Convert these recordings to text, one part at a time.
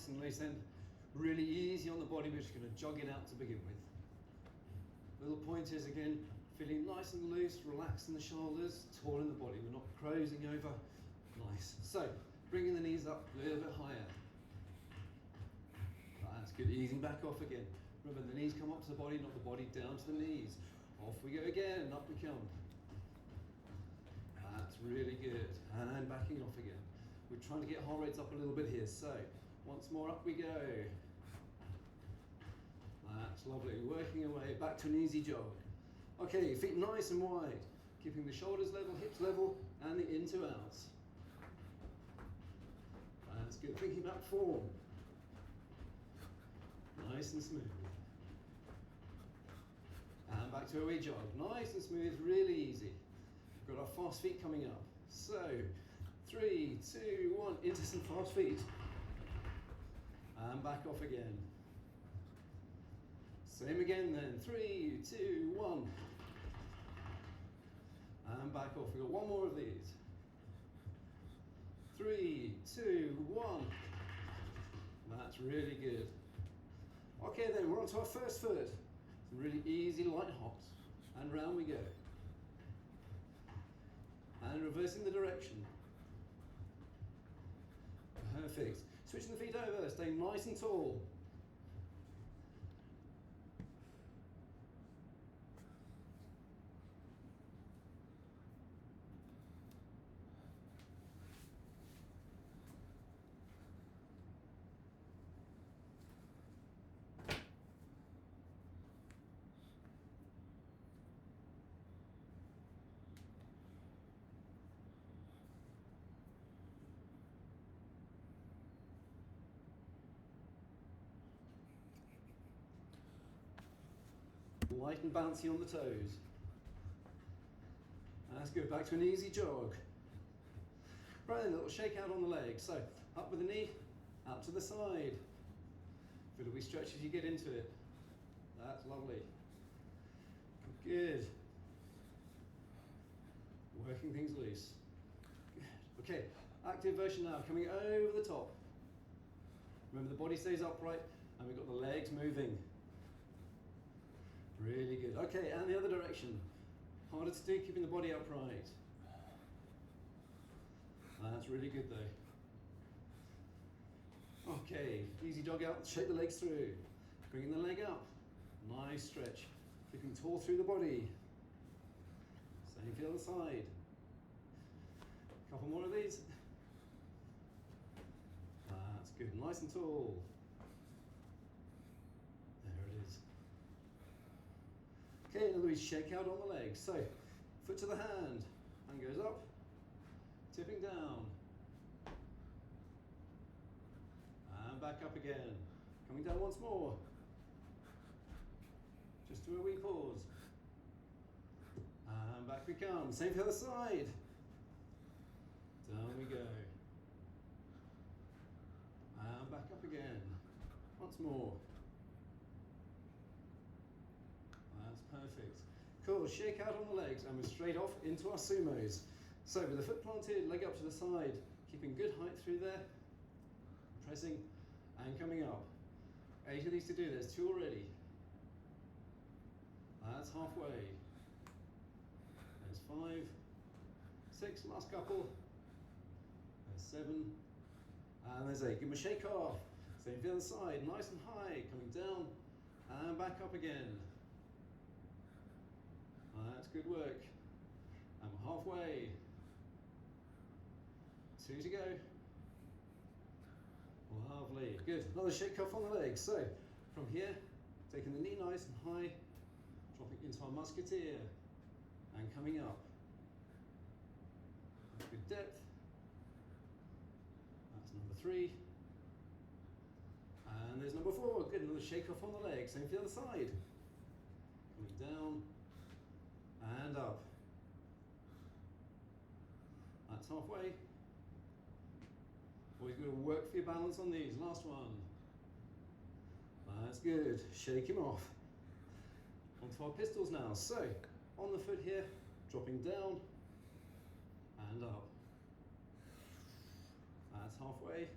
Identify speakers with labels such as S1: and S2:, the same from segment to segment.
S1: nice and loose then. Really easy on the body, we're just going to jog it out to begin with. Little pointers again, feeling nice and loose, relaxing the shoulders, tall in the body, we're not closing over. Nice. So, bringing the knees up a little bit higher. That's good, easing back off again. Remember, the knees come up to the body, not the body down to the knees. Off we go again, up we come. That's really good. And backing off again. We're trying to get heart rates up a little bit here. So, once more, up we go. That's lovely. Working away, back to an easy jog. Okay, feet nice and wide. Keeping the shoulders level, hips level, and the in to outs. That's good. Thinking about form. Nice and smooth. And back to a wee jog. Nice and smooth, really easy. We've got our fast feet coming up. So, 3, 2, 1, into some fast feet. And back off again. Same again then. 3, 2, 1. And back off. We've got one more of these. 3, 2, 1. That's really good. Okay then, we're on to our first foot. Some really easy light hops. And round we go. And reversing the direction. Perfect. Switching the feet over, staying nice and tall. Light and bouncy on the toes. That's good, back to an easy jog. Right then, a little shake out on the legs. So, up with the knee, out to the side. Feel a wee stretch as you get into it. That's lovely. Good. Working things loose. Good. Okay, active version now, coming over the top. Remember the body stays upright and we've got the legs moving. Really good. Okay, and the other direction. Harder to do, keeping the body upright. That's really good though. Okay, easy jog out, shake the legs through. Bringing the leg up. Nice stretch. Keeping tall through the body. Same for the other side. A couple more of these. That's good, nice and tall. There it is. Okay, another wee shake out on the legs. So, foot to the hand goes up, tipping down, and back up again. Coming down once more. Just do a wee pause. And back we come. Same for the other side. Down we go. And back up again. Once more. That's perfect. Cool, shake out on the legs and we're straight off into our sumos. So with the foot planted, leg up to the side, keeping good height through there, pressing and coming up. 8 of these to do, there's 2 already. That's halfway. There's 5, 6, last couple. There's 7, and there's 8. Give them a shake off. Same for the other side, nice and high, coming down and back up again. That's good work. And we're halfway. 2 to go. Lovely. Good. Another shake off on the legs. So from here, taking the knee nice and high, dropping into our musketeer and coming up. That's good depth. That's number 3. And there's number 4. Good. Another shake off on the legs. Same for the other side. Coming down and up. That's halfway. Always got to work for your balance on these. Last one. That's good. Shake him off. Onto our pistols now. So, on the foot here, dropping down and up. That's halfway.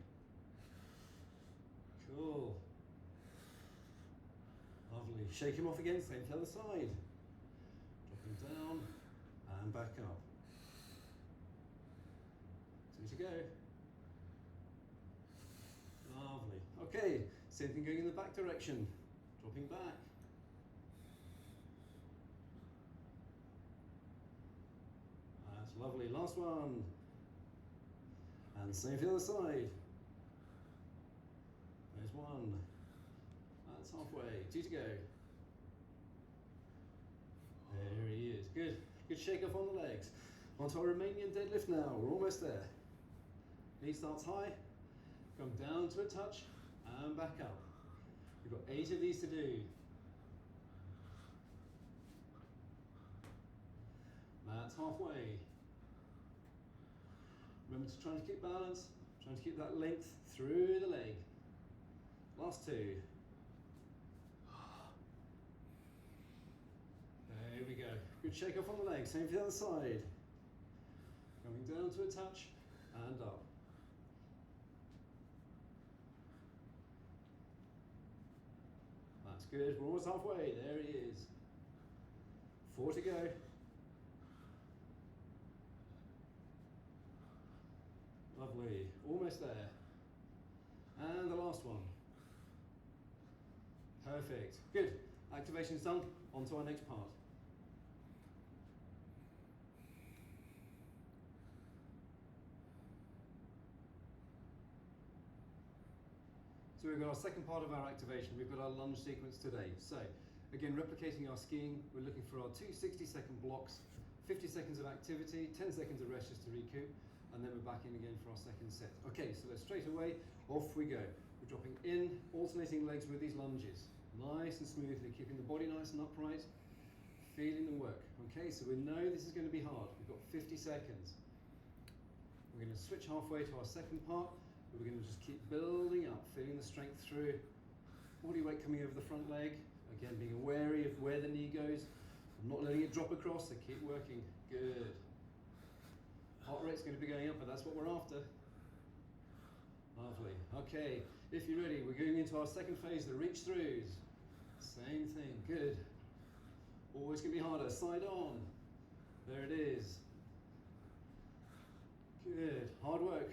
S1: Shake him off again, same to the other side. Dropping down and back up. 2 to go. Lovely. Okay, same thing going in the back direction. Dropping back. That's lovely. Last one. And same for the other side. There's one. That's halfway. 2 to go. There he is. Good. Good shake off on the legs. Onto our Romanian deadlift now. We're almost there. Knee starts high. Come down to a touch and back up. We've got 8 of these to do. That's halfway. Remember to try to keep balance, trying to keep that length through the leg. Last 2. There we go. Good shake off on the leg, same for the other side. Coming down to a touch and up. That's good, we're almost halfway, there he is. 4 to go. Lovely, almost there. And the last one. Perfect, good. Activation's done, on to our next part. So we've got our second part of our activation. We've got our lunge sequence today. So again, replicating our skiing, we're looking for our 2 60-second blocks, 50 seconds of activity, 10 seconds of rest just to recoup, and then we're back in again for our second set. Okay, so let's straight away, off we go. We're dropping in, alternating legs with these lunges. Nice and smoothly, keeping the body nice and upright, feeling the work. Okay, so we know this is going to be hard. We've got 50 seconds. We're going to switch halfway to our second part. We're going to just keep building up, feeling the strength through. Body weight coming over the front leg. Again, being wary of where the knee goes. I'm not letting it drop across, so keep working. Good. Heart rate's going to be going up, but that's what we're after. Lovely. Okay, if you're ready, we're going into our second phase, the reach throughs. Same thing, good. Always going to be harder, side on. There it is. Good, hard work.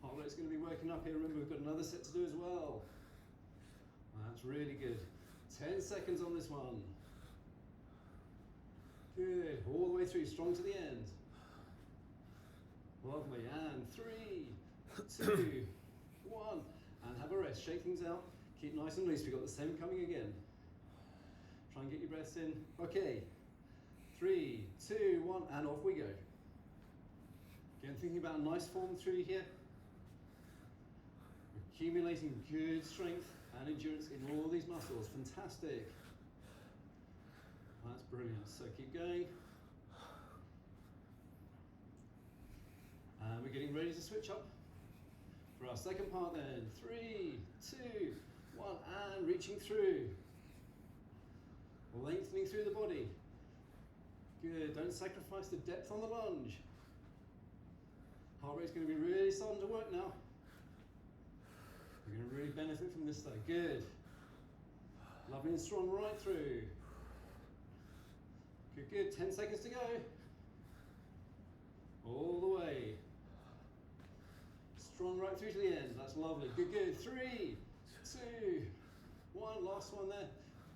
S1: Heart rate's going to be working up here. Remember, we've got another set to do as well. That's really good. 10 seconds on this one. Good, all the way through, strong to the end. Lovely, and 3, 2, 1, and have a rest. Shake things out, keep nice and loose. We've got the same coming again. Try and get your breaths in. Okay, 3, 2, 1, and off we go. Again, thinking about a nice form through here. Accumulating good strength and endurance in all these muscles. Fantastic. That's brilliant. So keep going. And we're getting ready to switch up for our second part then. 3, 2, 1, and reaching through. Lengthening through the body. Good, don't sacrifice the depth on the lunge. Heart rate's going to be really starting to work now. We're going to really benefit from this though. Good. Lovely and strong right through. Good, good. 10 seconds to go. All the way. Strong right through to the end. That's lovely. Good, good. 3, 2, 1. Last one there.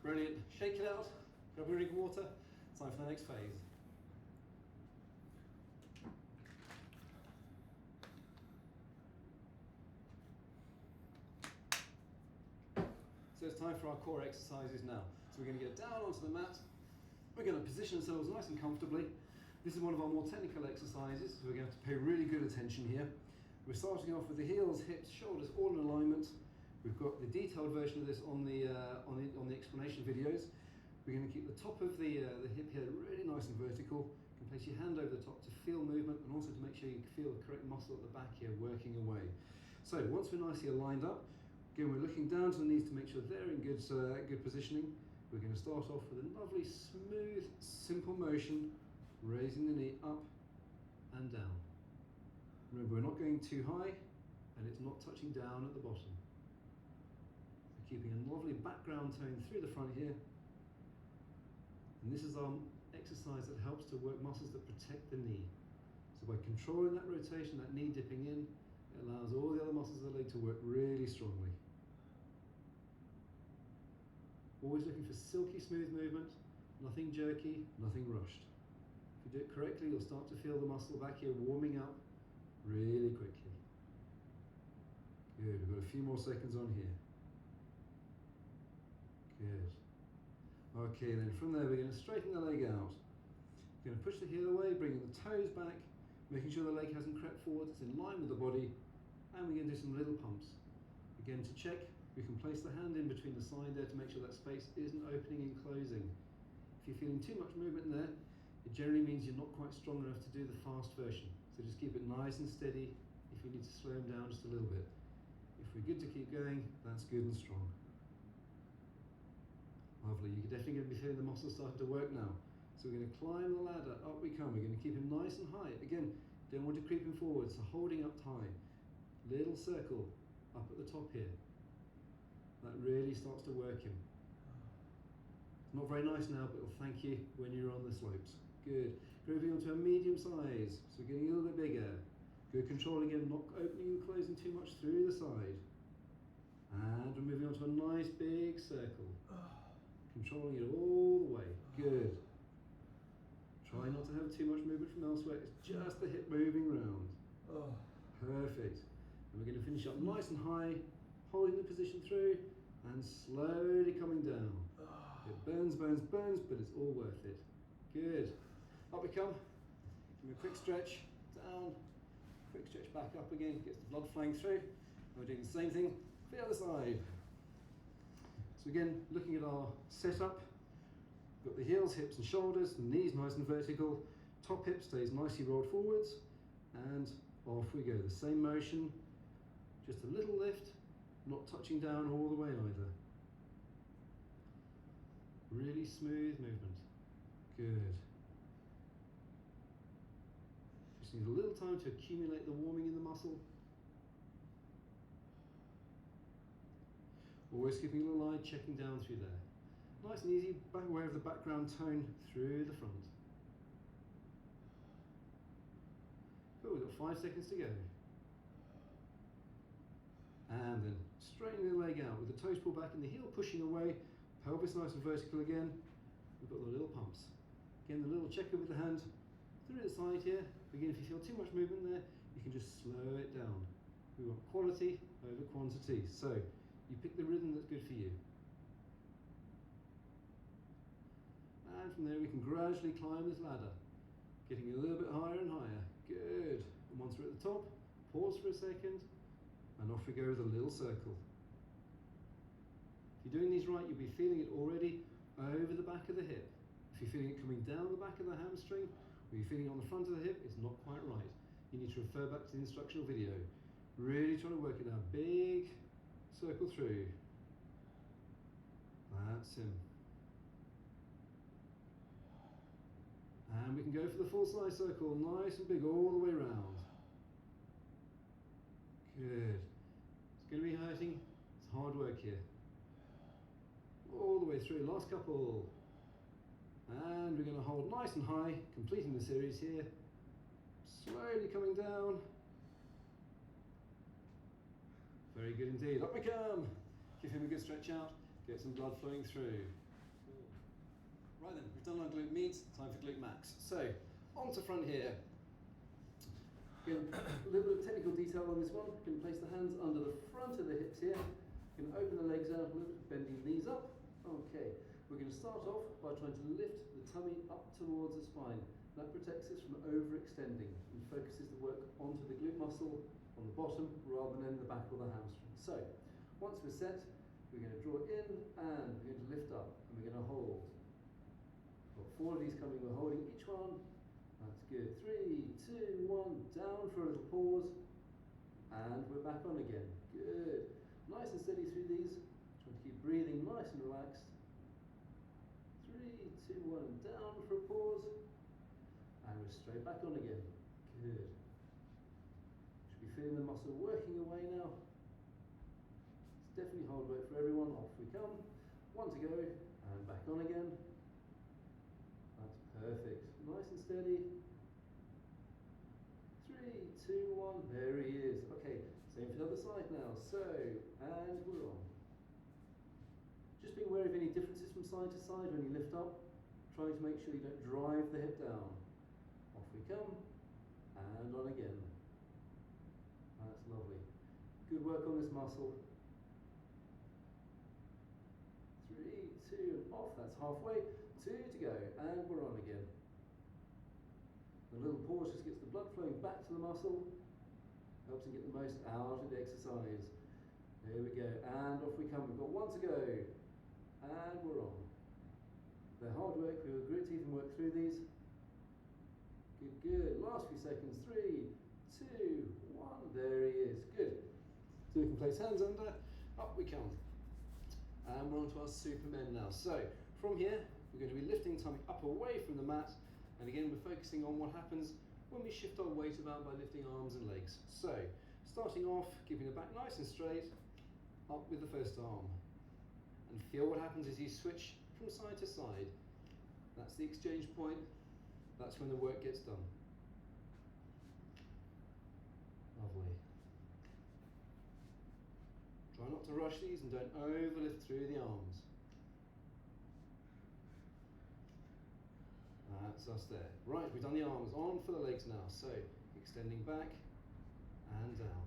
S1: Brilliant. Shake it out. Grab a drink of water. Time for the next phase. So it's time for our core exercises now. So we're going to get down onto the mat. We're going to position ourselves nice and comfortably. This is one of our more technical exercises, so we're going to have to pay really good attention here. We're starting off with the heels, hips, shoulders all in alignment. We've got the detailed version of this on the explanation videos. We're going to keep the top of the hip here really nice and vertical. You can place your hand over the top to feel movement and also to make sure you feel the correct muscle at the back here working away. So once we're nicely aligned up, again we're looking down to the knees to make sure they're in good positioning. We're going to start off with a lovely smooth, simple motion, raising the knee up and down. Remember, we're not going too high and it's not touching down at the bottom. So Keeping a lovely background tone through the front here. And this is our exercise that helps to work muscles that protect the knee. So by controlling that rotation, that knee dipping in, it allows all the other muscles of the leg to work really strongly. Always looking for silky smooth movement, nothing jerky, nothing rushed. If you do it correctly, you'll start to feel the muscle back here warming up really quickly. Good, we've got a few more seconds on here. Good. Okay, then from there we're going to straighten the leg out. We're going to push the heel away, bringing the toes back, making sure the leg hasn't crept forward, it's in line with the body, and we're going to do some little pumps. Again, to check, we can place the hand in between the side there to make sure that space isn't opening and closing. If you're feeling too much movement there, it generally means you're not quite strong enough to do the fast version. So just keep it nice and steady. If you need to slow them down just a little bit. If we're good to keep going, that's good and strong. Lovely, you're definitely going to be feeling the muscles starting to work now. So we're going to climb the ladder, up we come. We're going to keep him nice and high. Again, don't want to creep him forward, so holding up high. Little circle up at the top here. That really starts to work him. It's not very nice now, but it'll thank you when you're on the slopes. Good. Moving on to a medium size, so we're getting a little bit bigger. Good, controlling him, not opening and closing too much through the side. And we're moving on to a nice big circle. Controlling it all the way. Good. Try not to have too much movement from elsewhere. It's just the hip moving round. Perfect. And we're going to finish up nice and high, holding the position through, and slowly coming down. It burns, burns, burns, but it's all worth it. Good. Up we come. Give me a quick stretch down. Quick stretch back up again. Gets the blood flowing through. And we're doing the same thing for the other side. So again, looking at our setup, we've got the heels, hips and shoulders, knees nice and vertical, top hip stays nicely rolled forwards, and off we go. The same motion, just a little lift, not touching down all the way either. Really smooth movement. Good. Just need a little time to accumulate the warming in the muscle. Always keeping a little eye checking down through there. Nice and easy, back away of the background tone through the front. Cool, we've got 5 seconds to go. And then straightening the leg out with the toes pulled back and the heel pushing away, pelvis nice and vertical again. We've got the little pumps. Again, the little checker with the hand through the side here. Again, if you feel too much movement there, you can just slow it down. We want quality over quantity. So, you pick the rhythm that's good for you. And from there we can gradually climb this ladder, getting a little bit higher and higher. Good. And once we're at the top, pause for a second, and off we go with a little circle. If you're doing these right, you'll be feeling it already over the back of the hip. If you're feeling it coming down the back of the hamstring, or you're feeling it on the front of the hip, it's not quite right. You need to refer back to the instructional video. Really trying to work it out. Big circle through. That's him. And we can go for the full size circle, nice and big all the way around. Good. It's going to be hurting. It's hard work here. All the way through, last couple. And we're going to hold nice and high, completing the series here. Slowly coming down. Very good indeed. Up we come. Give him a good stretch out. Get some blood flowing through. Right then, we've done our glute meets. Time for glute max. So, on to front here. Again, a little bit of technical detail on this one. You can place the hands under the front of the hips here. You can open the legs out a little bit, bending the knees up. Okay, we're going to start off by trying to lift the tummy up towards the spine. That protects us from overextending and focuses the work onto the glute muscle on the bottom rather than the back or the hamstring. So, once we're set, we're going to draw in and we're going to lift up and we're going to hold. Got 4 of these coming, we're holding each one. That's good. 3, 2, 1, down for a little pause. And we're back on again. Good. Nice and steady through these. Trying to keep breathing nice and relaxed. 3, 2, 1, down for a pause. And we're straight back on again. Good. Should be feeling the muscle working away now. It's definitely hard work for everyone. Off we come. 1 to go, and back on again. That's perfect. Nice and steady. 3, 2, 1. There he is. Okay, same for the other side now. So, and we're on. Just be aware of any differences from side to side when you lift up. Try to make sure you don't drive the hip down. Off we come, and on again. That's lovely. Good work on this muscle. 3, 2, and off. That's halfway. 2 to go, and we're on again. The little pause just gets the blood flowing back to the muscle. Helps you get the most out of the exercise. There we go, and off we come. We've got 1 to go, and we're on. They're hard work. We will grit teeth and work through these. Good, good. Last few seconds. 3, 2, 1. There he is. Good. So we can place hands under. Up we come. And we're on to our Supermen now. So from here, we're going to be lifting tummy up away from the mat. And again, we're focusing on what happens when we shift our weight about by lifting arms and legs. So starting off, keeping the back nice and straight, up with the first arm. And feel what happens as you switch from side to side. That's the exchange point. That's when the work gets done. Lovely. Try not to rush these and don't overlift through the arms. That's us there. Right, we've done the arms. On for the legs now. So extending back and down.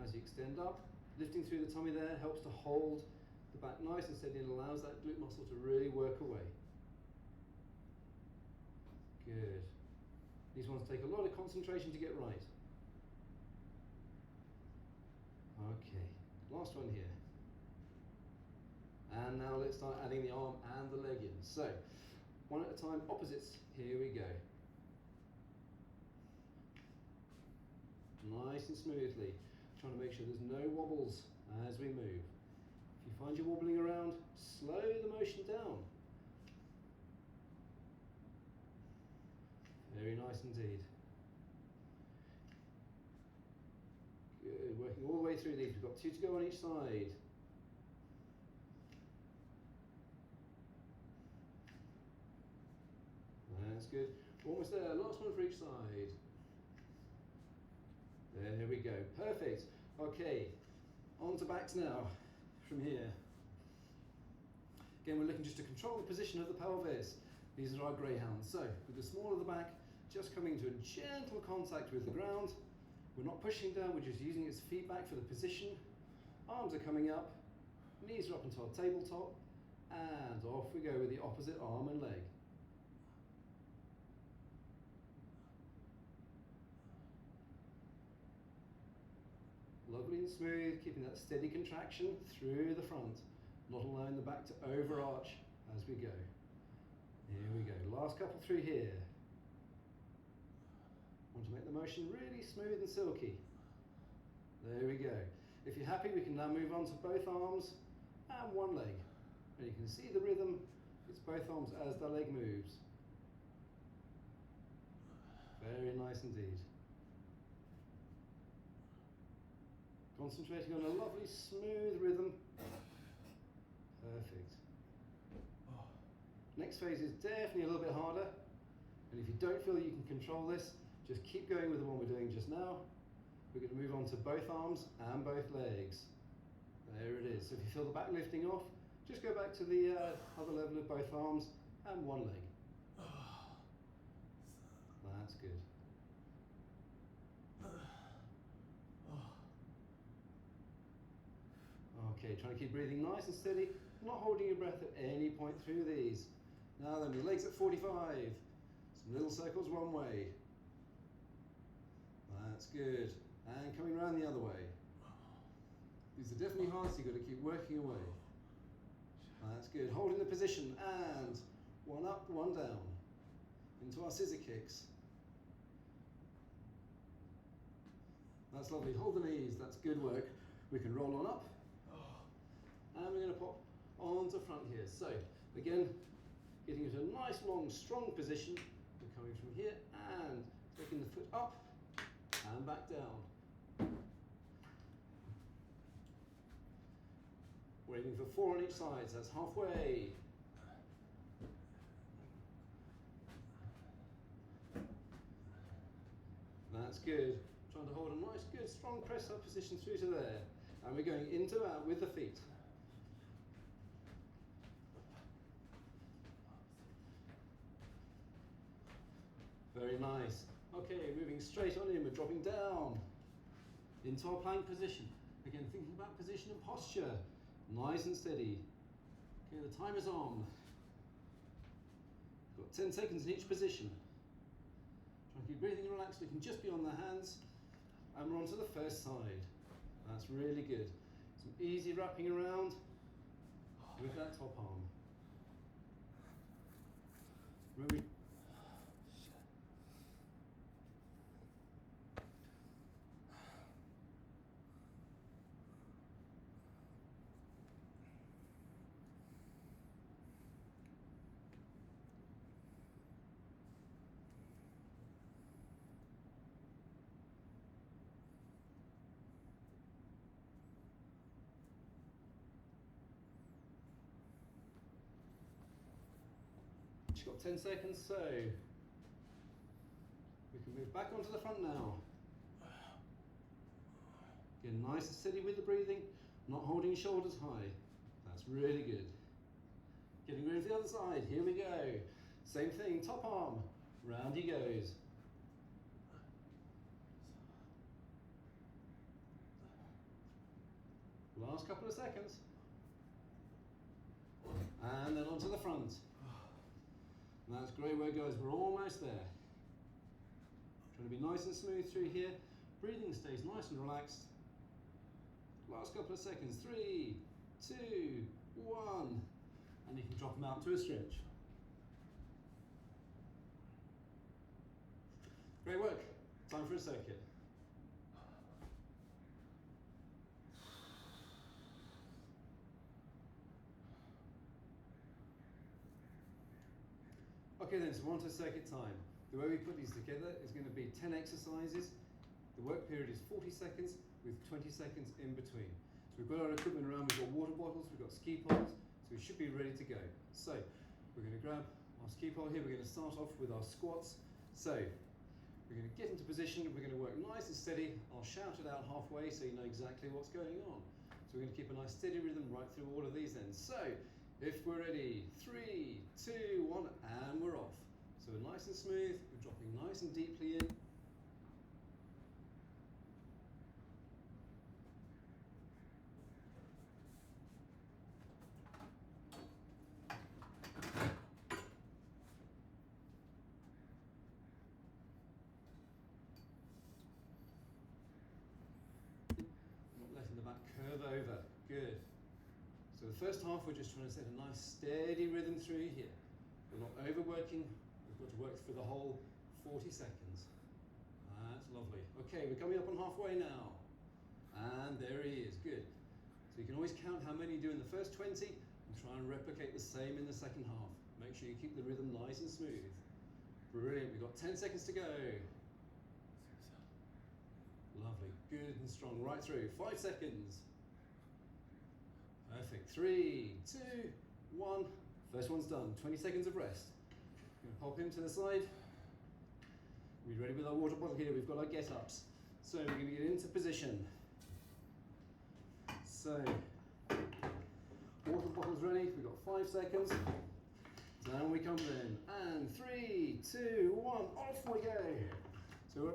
S1: As you extend up, lifting through the tummy there helps to hold the back nice and steady and allows that glute muscle to really work away. Good. These ones take a lot of concentration to get right. Okay, last one here. And now let's start adding the arm and the leg in. So, one at a time, opposites. Here we go. Nice and smoothly. Trying to make sure there's no wobbles as we move. If you find you're wobbling around, slow the motion down. Very nice indeed. Good, working all the way through these. We've got 2 to go on each side. That's good. Almost there. Last one for each side. There we go. Perfect. Okay, on to backs now from here. Again, we're looking just to control the position of the pelvis. These are our greyhounds. So, with the small of the back, just coming to a gentle contact with the ground. We're not pushing down, we're just using its feedback for the position. Arms are coming up, knees are up into our tabletop, and off we go with the opposite arm and leg. Lovely and smooth, keeping that steady contraction through the front, not allowing the back to overarch as we go. Here we go, last couple through here. Want to make the motion really smooth and silky. There we go. If you're happy, we can now move on to both arms and one leg. And you can see the rhythm, it's both arms as the leg moves. Very nice indeed. Concentrating on a lovely smooth rhythm. Perfect. Next phase is definitely a little bit harder. And if you don't feel that you can control this, just keep going with the one we're doing just now. We're going to move on to both arms and both legs. There it is. So if you feel the back lifting off, just go back to the other level of both arms and one leg. That's good. Okay, trying to keep breathing nice and steady, not holding your breath at any point through these. Now then, your legs at 45. Some little circles one way. That's good. And coming around the other way. These are definitely hard, so you've got to keep working away. That's good. Holding the position and one up, one down. Into our scissor kicks. That's lovely. Hold the knees. That's good work. We can roll on up. And we're going to pop onto front here. So, again, getting into a nice, long, strong position. We're coming from here and taking the foot up and back down. We're aiming for 4 on each side, so that's halfway. That's good. Trying to hold a nice, good, strong press up position through to there. And we're going into out with the feet. Very nice. Okay, moving straight on in, we're dropping down into our plank position. Again, thinking about position and posture. Nice and steady. Okay, the timer's on. Got 10 seconds in each position. Try and keep breathing relaxed. We can just be on the hands. And we're on to the first side. That's really good. Some easy wrapping around with that top arm. Remember, you've got 10 seconds, so we can move back onto the front now. Again, nice and steady with the breathing, not holding your shoulders high. That's really good. Getting ready for the other side, here we go. Same thing, top arm, round he goes. Last couple of seconds. And then onto the front. That's great work, guys. We're almost there. Trying to be nice and smooth through here. Breathing stays nice and relaxed. Last couple of seconds. 3, 2, 1. And you can drop them out to a stretch. Great work. Time for a circuit. Okay then, so we're on to circuit time. The way we put these together is going to be 10 exercises. The work period is 40 seconds with 20 seconds in between. So we've got our equipment around, we've got water bottles, we've got ski poles, so we should be ready to go. So we're going to grab our ski pole here, we're going to start off with our squats. So we're going to get into position, we're going to work nice and steady. I'll shout it out halfway so you know exactly what's going on. So we're going to keep a nice steady rhythm right through all of these then. So if we're ready, 3, 2, 1, and we're off. So we're nice and smooth, we're dropping nice and deeply in. Not letting the back curve over, good. So the first half we're just trying to set a nice steady rhythm through here. We're not overworking, we've got to work for the whole 40 seconds. That's lovely. Okay, we're coming up on halfway now. And there he is, good. So you can always count how many you do in the first 20 and try and replicate the same in the second half. Make sure you keep the rhythm nice and smooth. Brilliant, we've got 10 seconds to go. Lovely, good and strong, right through. 5 seconds. Perfect. 3, 2, 1. First one's done. 20 seconds of rest. Going to pop him to the side. We're ready with our water bottle here. We've got our get-ups. So we're going to get into position. So, water bottle's ready. We've got 5 seconds. Down we come then. And 3, 2, 1. Off we go. So we're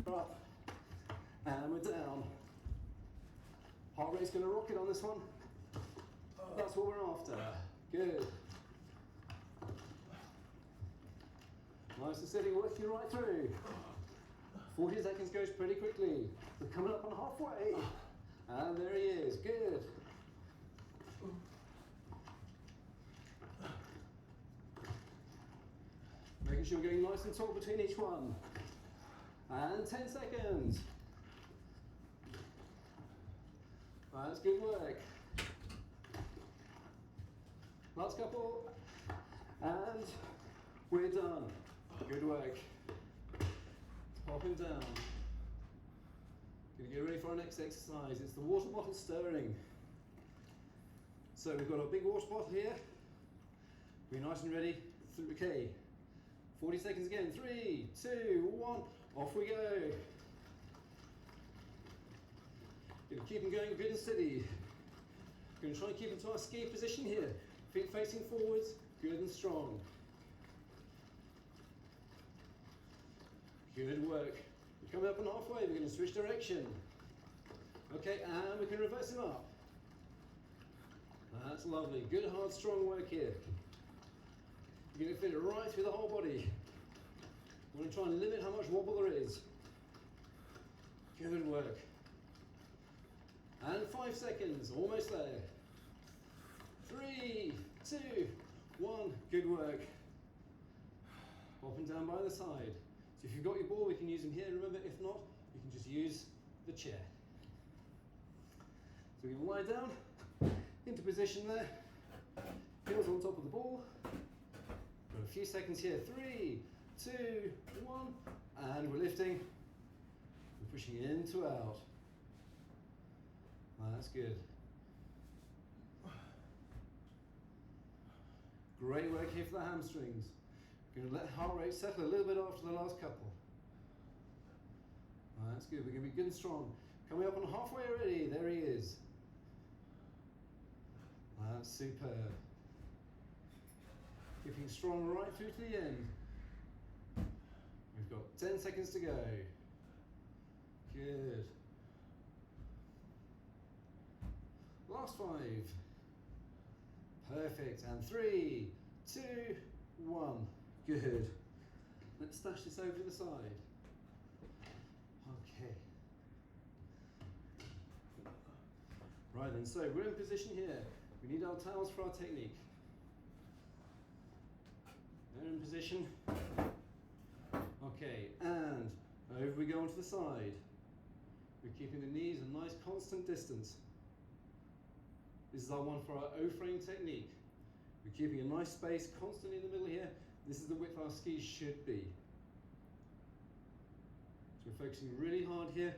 S1: up and we're down. Heart rate's going to rocket on this one. That's what we're after. Good. Nice and steady, working right through. 40 seconds goes pretty quickly. We're coming up on halfway. And there he is. Good. Making sure we're going nice and tall between each one. And 10 seconds. That's good work. Last couple. And we're done. Good work. Pop him down. Gonna get ready for our next exercise. It's the water bottle stirring. So we've got our big water bottle here. We're nice and ready. Okay. 40 seconds again. 3, 2, 1. Off we go. Gonna keep them going good and steady. Gonna try and keep them to our ski position here. Feet facing forwards, good and strong. Good work. We're coming up and halfway. We're going to switch direction. Okay, and we can reverse him up. That's lovely. Good, hard, strong work here. You're going to feel it right through the whole body. We're going to try and limit how much wobble there is. Good work. And 5 seconds, almost there. 3, 2, 1. Good work. Up and down by the side. So if you've got your ball, we can use them here. Remember, if not, you can just use the chair. So we can lie down into position there. Heels on top of the ball. Got a few seconds here. 3, 2, 1. And we're lifting. We're pushing in to out. That's good. Great work here for the hamstrings. We're going to let heart rate settle a little bit after the last couple. That's good. We're going to be good and strong. Coming up on halfway already. There he is. That's superb. Keeping strong right through to the end. We've got 10 seconds to go. Good. Last 5. Perfect. And 3, 2, 1. Good. Let's stash this over to the side. Okay. Right then, so we're in position here. We need our towels for our technique. They're in position. Okay, and over we go onto the side. We're keeping the knees a nice constant distance. This is our one for our O-frame technique. We're keeping a nice space constantly in the middle here. This is the width our skis should be. So we're focusing really hard here.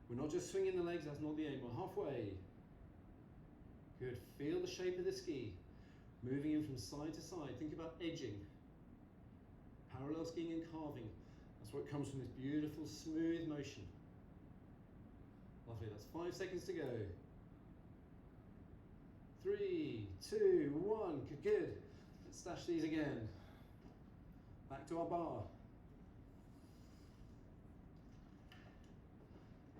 S1: We're not just swinging the legs, that's not the aim. We're halfway. Good. Feel the shape of the ski. Moving in from side to side. Think about edging. Parallel skiing and carving. That's what comes from this beautiful smooth motion. Lovely. That's 5 seconds to go. 3, 2, 1. Good. Let's stash these again. Back to our bar.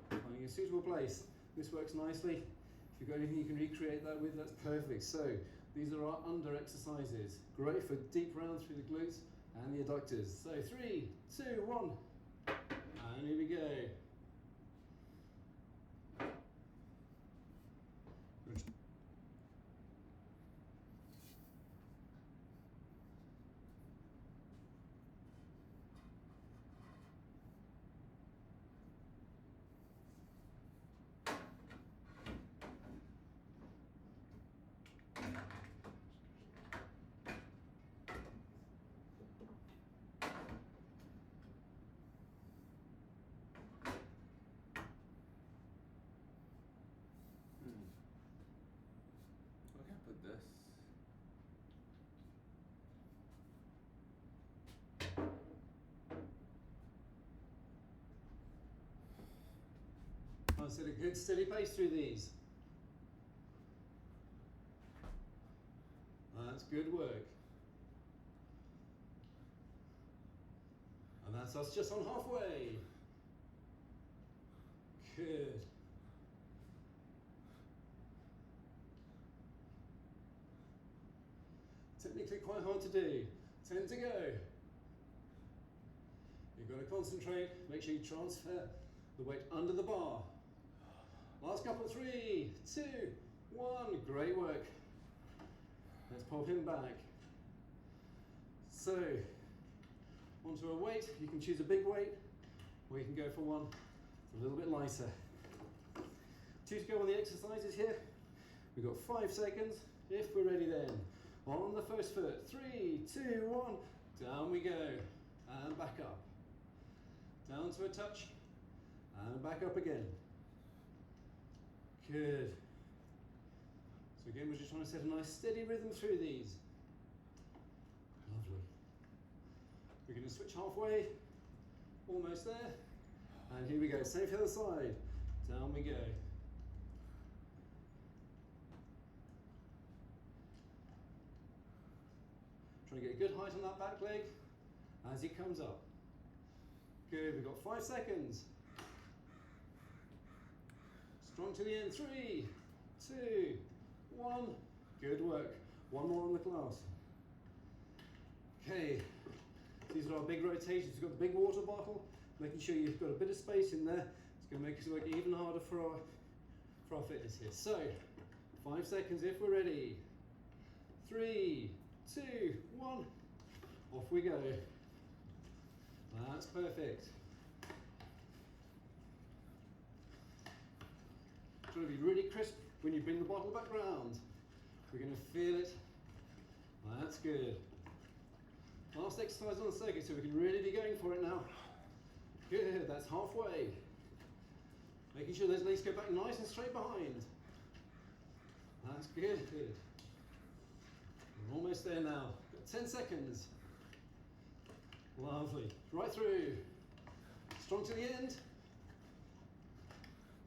S1: Finding a suitable place. This works nicely. If you've got anything you can recreate that with, that's perfect. So these are our under exercises. Great for deep round through the glutes and the adductors. So 3, 2, 1. And here we go.
S2: This.
S1: I said a good steady pace through these. That's good work. And that's us just on halfway. Good. Technically quite hard to do. 10 to go. You've got to concentrate. Make sure you transfer the weight under the bar. Last couple. 3, 2, 1. Great work. Let's pop him back. So, onto a weight. You can choose a big weight, or you can go for one a little bit lighter. 2 to go on the exercises here. We've got 5 seconds. If we're ready then, on the first foot, 3, 2, 1, down we go, and back up. Down to a touch, and back up again. Good. So again, we're just trying to set a nice steady rhythm through these. Lovely. We're going to switch halfway, almost there, and here we go, same for the other side. Down we go. Trying to get a good height on that back leg as he comes up. Good, we've got 5 seconds. Strong to the end, 3, 2, 1. Good work. One more on the class. Okay, these are our big rotations. We've got the big water bottle, making sure you've got a bit of space in there. It's going to make us work even harder for our fitness here. So, 5 seconds if we're ready. 3, 2, 1. Off we go. That's perfect. Try to be really crisp when you bring the bottle back round. We're going to feel it. That's good. Last exercise on the circuit, so we can really be going for it now. Good, that's halfway. Making sure those legs go back nice and straight behind. That's good. We're almost there now. Got 10 seconds. Lovely. Right through. Strong to the end.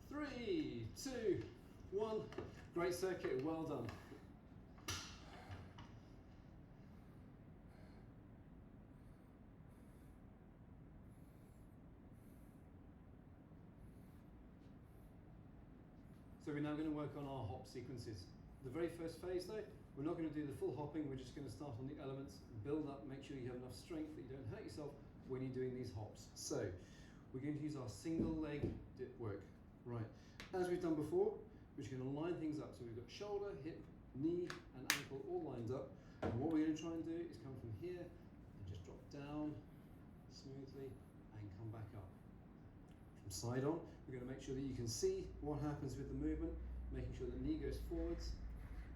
S1: 3, 2, 1. Great circuit. Well done. So we're now going to work on our hop sequences. The very first phase though, we're not going to do the full hopping, we're just going to start on the elements, build up, make sure you have enough strength that you don't hurt yourself when you're doing these hops. So we're going to use our single leg dip work. Right, as we've done before, we're just going to line things up. So we've got shoulder, hip, knee and ankle all lined up. And what we're going to try and do is come from here and just drop down smoothly and come back up. From side on, we're going to make sure that you can see what happens with the movement, making sure the knee goes forwards,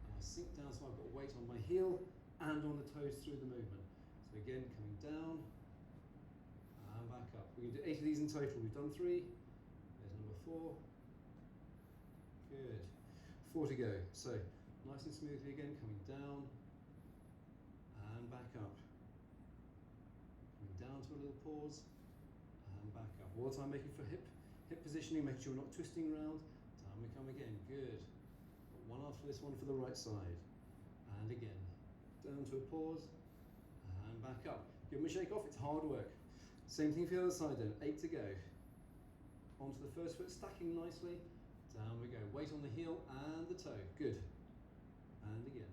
S1: and I sink down so I've got weight on my heel and on the toes through the movement. So again, coming down and back up. We're going to do 8 of these in total. We've done 3. There's number 4. Good. 4 to go. So nice and smoothly again, coming down and back up. Coming down to a little pause and back up. All the time making for hip positioning, making sure we're not twisting around. Down we come again, good. One after this one for the right side. And again, down to a pause, and back up. Give them a shake off, it's hard work. Same thing for the other side then, 8 to go. Onto the first foot, stacking nicely. Down we go, weight on the heel and the toe, good. And again.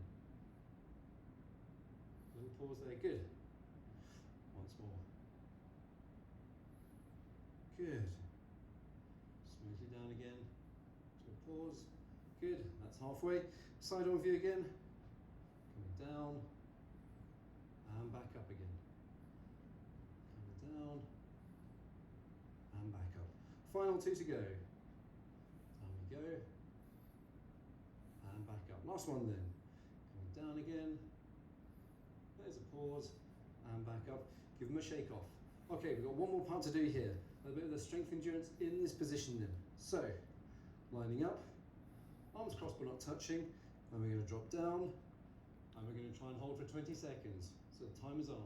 S1: Little pause there, good. Once more. Good. Smoothly down again to a pause. Good, that's halfway. Side on view again. Coming down and back up again. Coming down and back up. Final 2 to go. Down we go and back up. Last one then. Coming down again. There's a pause and back up. Give them a shake off. Okay, we've got one more part to do here. A bit of the strength endurance in this position then. So, lining up, arms crossed but not touching, and we're going to drop down, and we're going to try and hold for 20 seconds. So the time is on.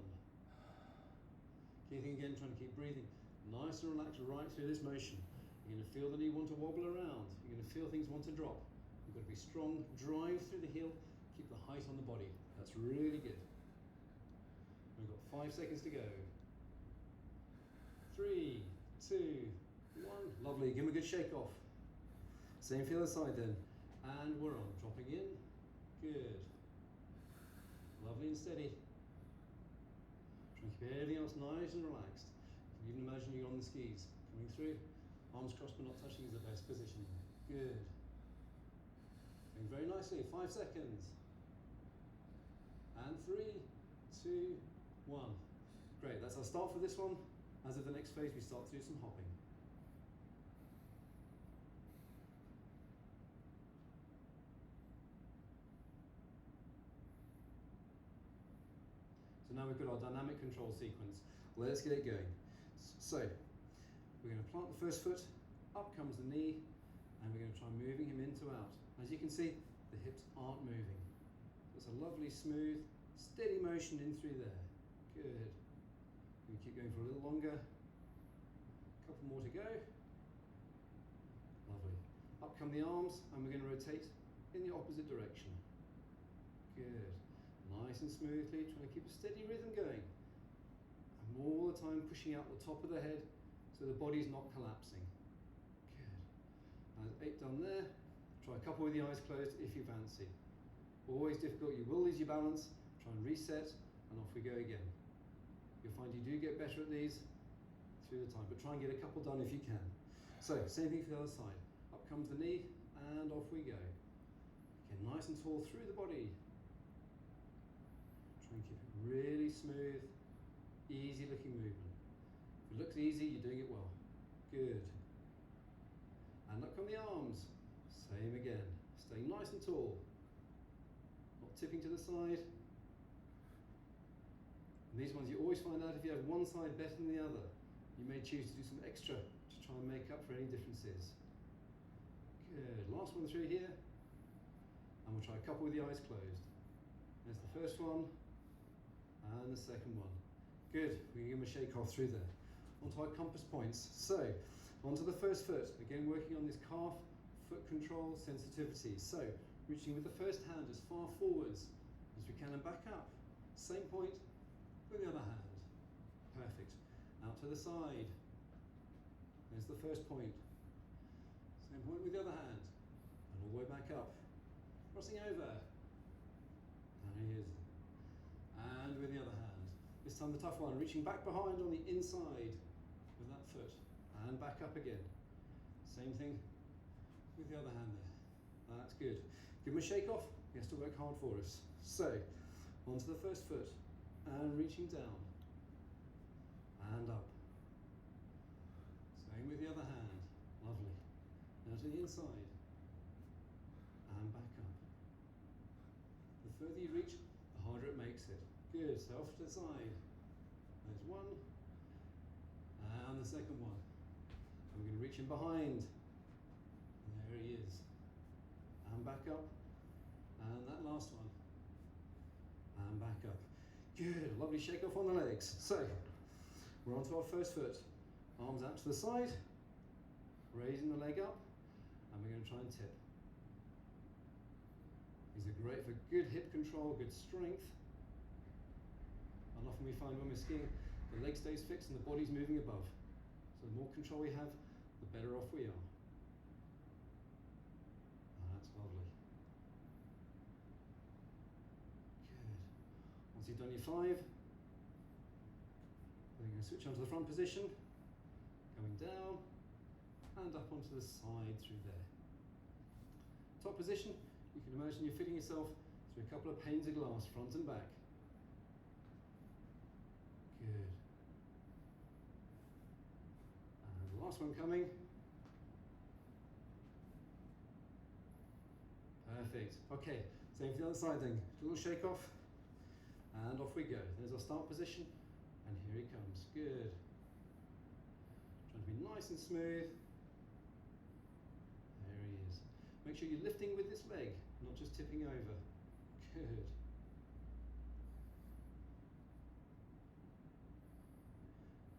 S1: Key thing again, trying to keep breathing nice and relaxed right through this motion. You're going to feel the knee want to wobble around. You're going to feel things want to drop. You've got to be strong, drive through the heel, keep the height on the body. That's really good. We've got 5 seconds to go. 3, 2, 1. Lovely, give them a good shake off. Same for the other side then. And we're on, dropping in. Good. Lovely and steady. Try and keep everything else nice and relaxed. You can even imagine you're on the skis. Coming through, arms crossed but not touching is the best positioning. Good. Going very nicely, 5 seconds. And 3, 2, 1. Great, that's our start for this one. As of the next phase, we start to do some hopping. So now we've got our dynamic control sequence. Let's get it going. So we're going to plant the first foot, up comes the knee, and we're going to try moving him into out. As you can see, the hips aren't moving. It's a lovely, smooth, steady motion in through there. Good. We keep going for a little longer. A couple more to go. Lovely. Up come the arms, and we're going to rotate in the opposite direction. Good. Nice and smoothly, trying to keep a steady rhythm going. And all the time pushing out the top of the head so the body's not collapsing. Good. That's 8 done there. Try a couple with the eyes closed if you fancy. Always difficult, you will lose your balance. Try and reset, and off we go again. You'll find you do get better at these through the time, but try and get a couple done if you can. So, same thing for the other side. Up comes the knee, and off we go. Again, nice and tall through the body. Try and keep it really smooth, easy looking movement. If it looks easy, you're doing it well. Good. And up come the arms. Same again. Staying nice and tall. Not tipping to the side. And these ones you always find out if you have one side better than the other. You may choose to do some extra to try and make up for any differences. Good. Last one through here. And we'll try a couple with the eyes closed. There's the first one and the second one. Good. We can give them a shake off through there. Onto our compass points. So, onto the first foot. Again, working on this calf, foot control, sensitivity. So, reaching with the first hand as far forwards as we can and back up. Same point with the other hand. Perfect. Out to the side. There's the first point. Same point with the other hand. And all the way back up. Crossing over. And he is. And with the other hand. This time the tough one, reaching back behind on the inside with that foot. And back up again. Same thing with the other hand there. That's good. Give him a shake off. He has to work hard for us. So, onto the first foot. And reaching down. And up. Same with the other hand. Lovely. Now to the inside. And back up. The further you reach, the harder it makes it. Good. So off to the side. There's one. And the second one. And we're going to reach in behind. There he is. And back up. And that last one. And back up. Good. Lovely shake off on the legs. So, we're onto our first foot. Arms out to the side. Raising the leg up. And we're going to try and tip. These are great for good hip control, good strength. And often we find when we're skiing, the leg stays fixed and the body's moving above. So the more control we have, the better off we are. That's lovely. Good. Once you've done your 5, we're going to switch onto the front position, going down and up onto the side through there. Top position, you can imagine you're fitting yourself through a couple of panes of glass, front and back. Good. And the last one coming. Perfect. Okay, same for the other side then. A little shake off. And off we go. There's our start position. And here he comes. Good. Trying to be nice and smooth. There he is. Make sure you're lifting with this leg, not just tipping over. Good.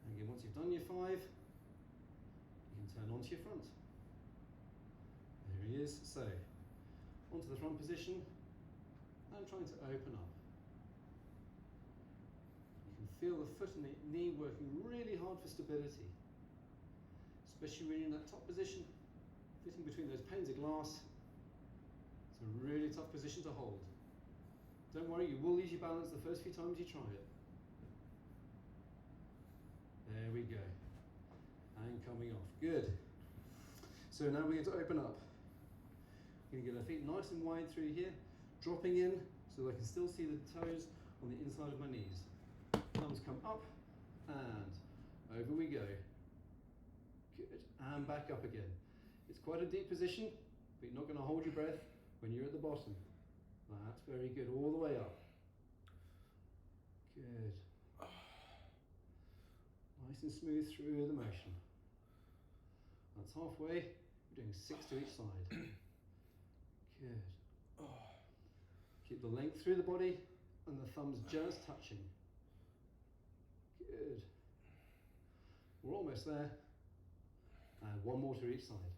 S1: And again, once you've done your 5, you can turn onto your front. There he is. So, onto the front position, and trying to open up. You can feel the foot and the knee working really hard for stability, especially when you're in that top position, fitting between those panes of glass. It's a really tough position to hold. Don't worry, you will lose your balance the first few times you try it. There we go. And coming off. Good. So now we're going to open up. We're going to get our feet nice and wide through here, dropping in so that I can still see the toes on the inside of my knees. Thumbs come up and over we go. Good. And back up again. It's quite a deep position, but you're not going to hold your breath when you're at the bottom. That's very good. All the way up. Good. Nice and smooth through the motion. That's halfway. We're doing 6 to each side. Good. Keep the length through the body and the thumbs just touching. Good. We're almost there. And one more to each side.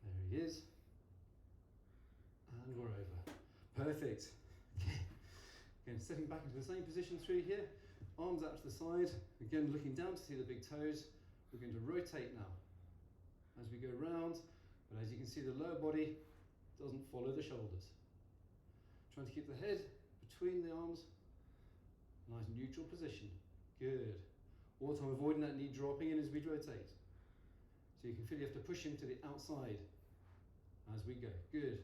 S1: There he is. And we're over. Perfect. Okay. Again, stepping back into the same position through here. Arms out to the side. Again, looking down to see the big toes. We're going to rotate now as we go round. But as you can see, the lower body doesn't follow the shoulders. Trying to keep the head between the arms. Nice neutral position. Good. All the time avoiding that knee dropping in as we rotate. So you can feel you have to push him to the outside as we go. Good.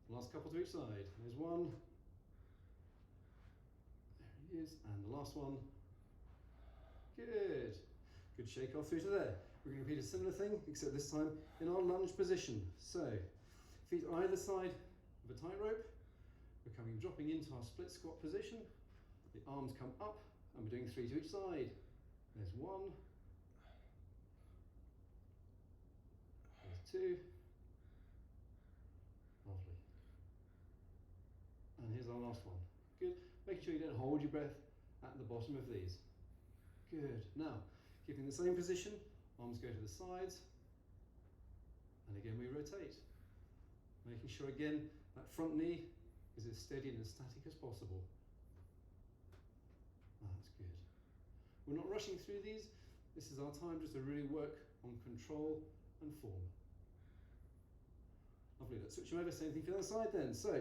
S1: Last couple to each side. There's one. There he is. And the last one. Good. Good shake off through to there. We're going to repeat a similar thing, except this time in our lunge position. So, feet either side of a tightrope. We're dropping into our split squat position. The arms come up, and we're doing 3 to each side. There's 1. There's 2. Lovely. And here's our last one. Good. Making sure you don't hold your breath at the bottom of these. Good. Now, keeping the same position, arms go to the sides, and again we rotate. Making sure again that front knee is as steady and as static as possible. That's good. We're not rushing through these. This is our time just to really work on control and form. Lovely. Let's switch them over. Same thing for the other side then. So,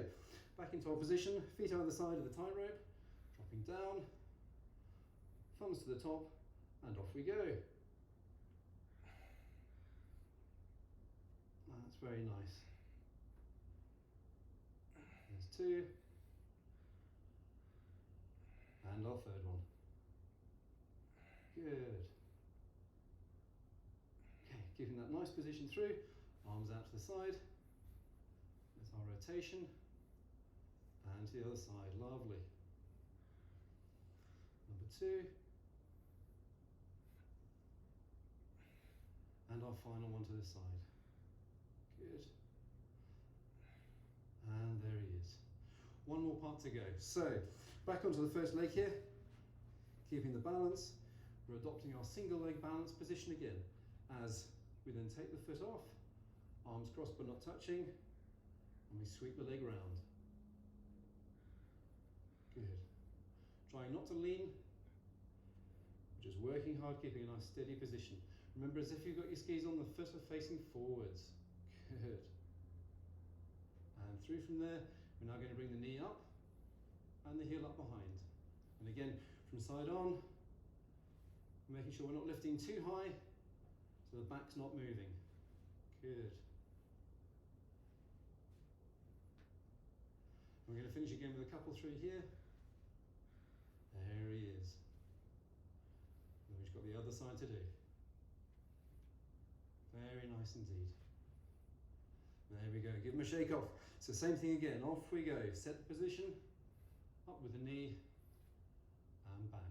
S1: back into our position, feet either side of the tightrope, dropping down, thumbs to the top, and off we go. That's very nice. There's 2. And our third one. Good. Okay, keeping that nice position through, arms out to the side. There's our rotation. And to the other side, lovely. Number 2. And our final one to the side. Good. And there he is. One more part to go. So, back onto the first leg here. Keeping the balance. We're adopting our single leg balance position again. As we then take the foot off, arms crossed but not touching, and we sweep the leg round. Good. Trying not to lean, just working hard, keeping a nice steady position. Remember, as if you've got your skis on, the foot are facing forwards. Good. And through from there, we're now going to bring the knee up and the heel up behind. And again, from side on, making sure we're not lifting too high so the back's not moving. Good. We're going to finish again with a couple through here. There he is. And we've got the other side to do. Very nice indeed. There we go. Give him a shake off. So same thing again. Off we go. Set the position. Up with the knee. And back.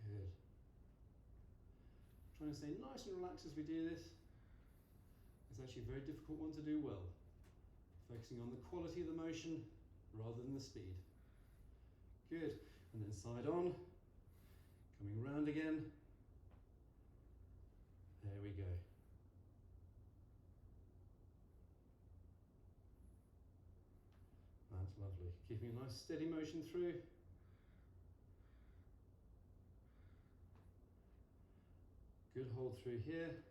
S1: Good. Trying to stay nice and relaxed as we do this. It's actually a very difficult one to do well. Focusing on the quality of the motion rather than the speed. Good. And then side on. Coming round again. There we go. That's lovely. Keeping a nice steady motion through. Good hold through here.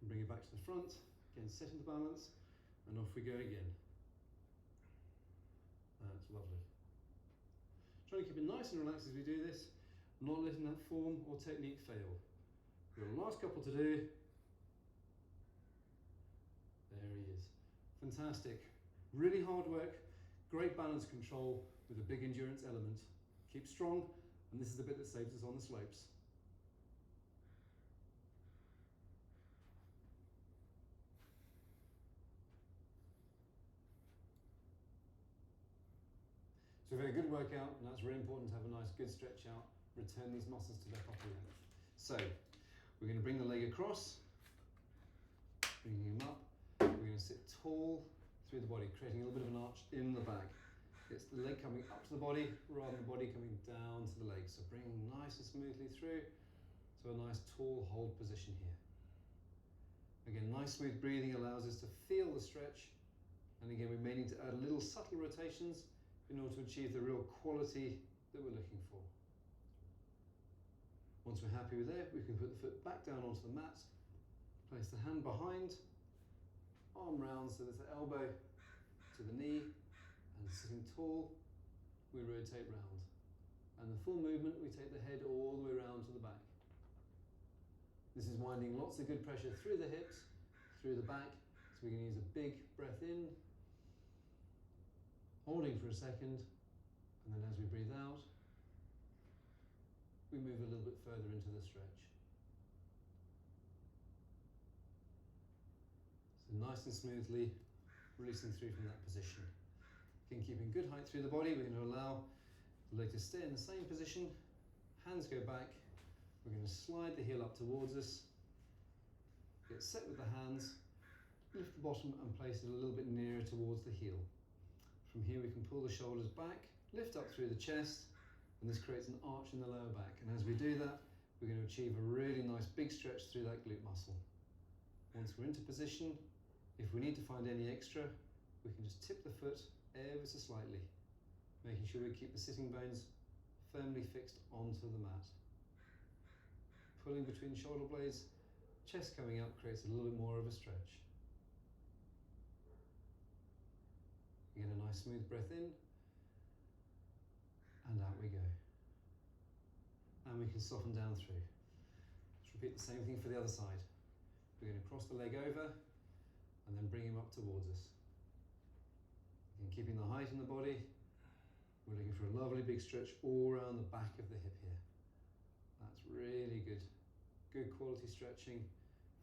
S1: And bring it back to the front. Again, set into balance. And off we go again. That's lovely. Trying to keep it nice and relaxed as we do this. Not letting that form or technique fail. We've got a last couple to do. There he is. Fantastic. Really hard work. Great balance control with a big endurance element. Keep strong, and this is the bit that saves us on the slopes. So we've had a good workout, and that's really important to have a nice good stretch out, return these muscles to their proper length. So we're going to bring the leg across, bringing him up. We're going to sit tall through the body, creating a little bit of an arch in the back. It's the leg coming up to the body rather than the body coming down to the leg. So bringing nice and smoothly through to a nice tall hold position here. Again, nice smooth breathing allows us to feel the stretch. And again, we may need to add little subtle rotations in order to achieve the real quality that we're looking for. Once we're happy with that, we can put the foot back down onto the mat, place the hand behind, arm round so there's the elbow to the knee, and sitting tall, we rotate round. And the full movement, we take the head all the way round to the back. This is winding lots of good pressure through the hips, through the back, so we can use a big breath in, holding for a second, and then as we breathe out, we move a little bit further into the stretch. So nice and smoothly releasing through from that position. Again, keeping good height through the body, we're going to allow the leg to stay in the same position, hands go back, we're going to slide the heel up towards us, get set with the hands, lift the bottom and place it a little bit nearer towards the heel. From here we can pull the shoulders back, lift up through the chest, and this creates an arch in the lower back. And as we do that, we're going to achieve a really nice big stretch through that glute muscle. Once we're into position, if we need to find any extra, we can just tip the foot ever so slightly, making sure we keep the sitting bones firmly fixed onto the mat. Pulling between the shoulder blades, chest coming up creates a little bit more of a stretch. Again, a nice smooth breath in, and out we go. And we can soften down through. Let's repeat the same thing for the other side. We're going to cross the leg over and then bring him up towards us. Again, keeping the height in the body, we're looking for a lovely big stretch all around the back of the hip here. That's really good. Good quality stretching,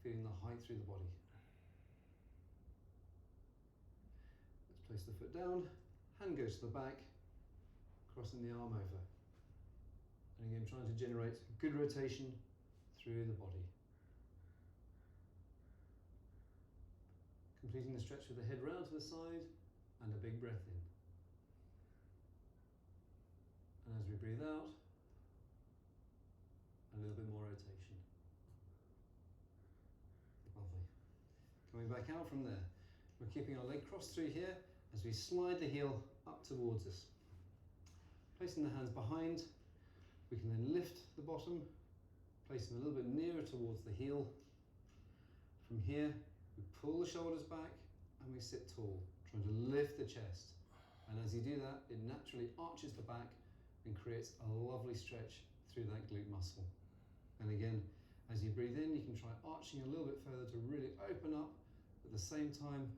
S1: feeling the height through the body. Let's place the foot down, hand goes to the back, crossing the arm over. And again, trying to generate good rotation through the body. Completing the stretch with the head round to the side and a big breath in. And as we breathe out, a little bit more rotation. Lovely. Coming back out from there, we're keeping our leg crossed through here as we slide the heel up towards us. Placing the hands behind, we can then lift the bottom, place them a little bit nearer towards the heel. From here, we pull the shoulders back and we sit tall, trying to lift the chest. And as you do that, it naturally arches the back and creates a lovely stretch through that glute muscle. And again, as you breathe in, you can try arching a little bit further to really open up at the same time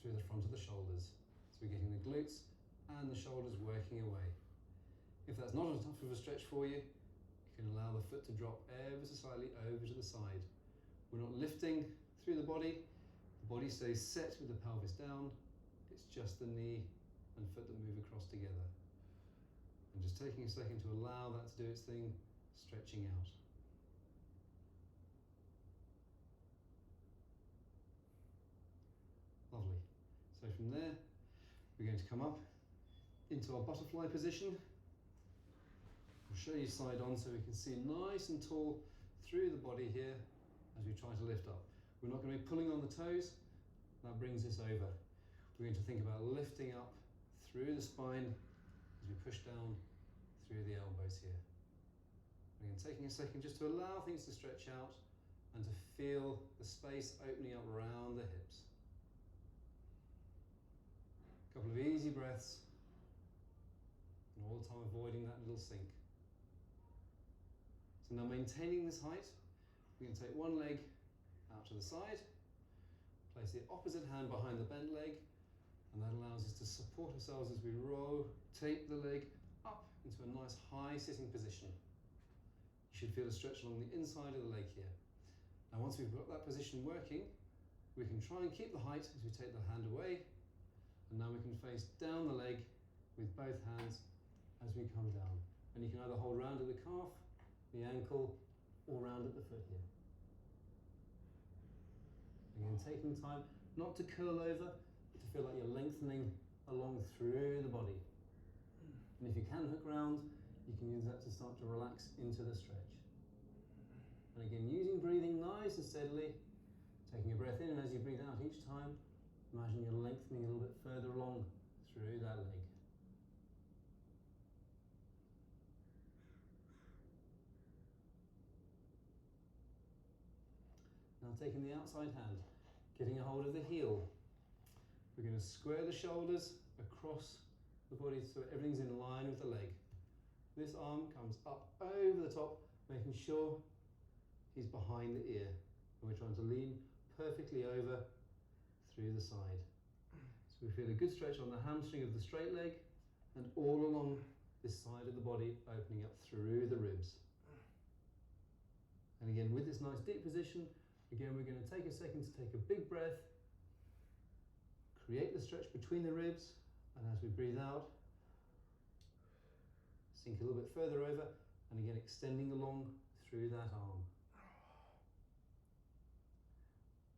S1: through the front of the shoulders. So we're getting the glutes and the shoulders working away. If that's not enough of a stretch for you, you can allow the foot to drop ever so slightly over to the side. We're not lifting through the body stays set with the pelvis down, it's just the knee and foot that move across together. And just taking a second to allow that to do its thing, stretching out. Lovely. So from there, we're going to come up into our butterfly position. I'll show you side on so we can see nice and tall through the body here as we try to lift up. We're not going to be pulling on the toes, that brings us over. We're going to think about lifting up through the spine as we push down through the elbows here. Again, taking a second just to allow things to stretch out and to feel the space opening up around the hips. A couple of easy breaths, and all the time avoiding that little sink. So now maintaining this height, we can take one leg out to the side, place the opposite hand behind the bent leg, and that allows us to support ourselves as we rotate the leg up into a nice high sitting position. You should feel a stretch along the inside of the leg here. Now once we've got that position working, we can try and keep the height as we take the hand away, and now we can face down the leg with both hands as we come down. And you can either hold round at the calf, the ankle, or round at the foot here. Again, taking time not to curl over, but to feel like you're lengthening along through the body. And if you can hook round, you can use that to start to relax into the stretch. And again, using breathing nice and steadily, taking a breath in, and as you breathe out each time, imagine you're lengthening a little bit further along through that leg. Now taking the outside hand, getting a hold of the heel. We're going to square the shoulders across the body so everything's in line with the leg. This arm comes up over the top, making sure he's behind the ear. And we're trying to lean perfectly over through the side. So we feel a good stretch on the hamstring of the straight leg and all along this side of the body, opening up through the ribs. And again, with this nice deep position, again, we're going to take a second to take a big breath, create the stretch between the ribs, and as we breathe out, sink a little bit further over, and again, extending along through that arm.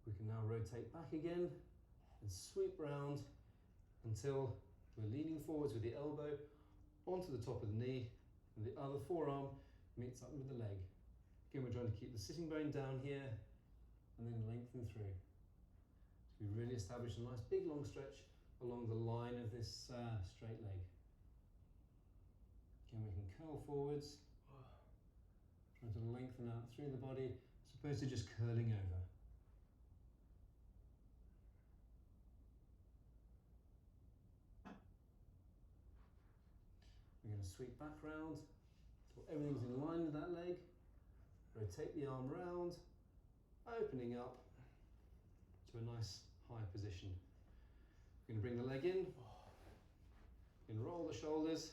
S1: We can now rotate back again and sweep round until we're leaning forwards with the elbow onto the top of the knee, and the other forearm meets up with the leg. Again, we're trying to keep the sitting bone down here, and then lengthen through. So we really establish a nice big long stretch along the line of this straight leg. Again, we can curl forwards, trying to lengthen out through the body, as opposed to just curling over. We're going to sweep back round, so everything's in line with that leg. Rotate the arm round, opening up to a nice high position. We're going to bring the leg in, we're going to roll the shoulders,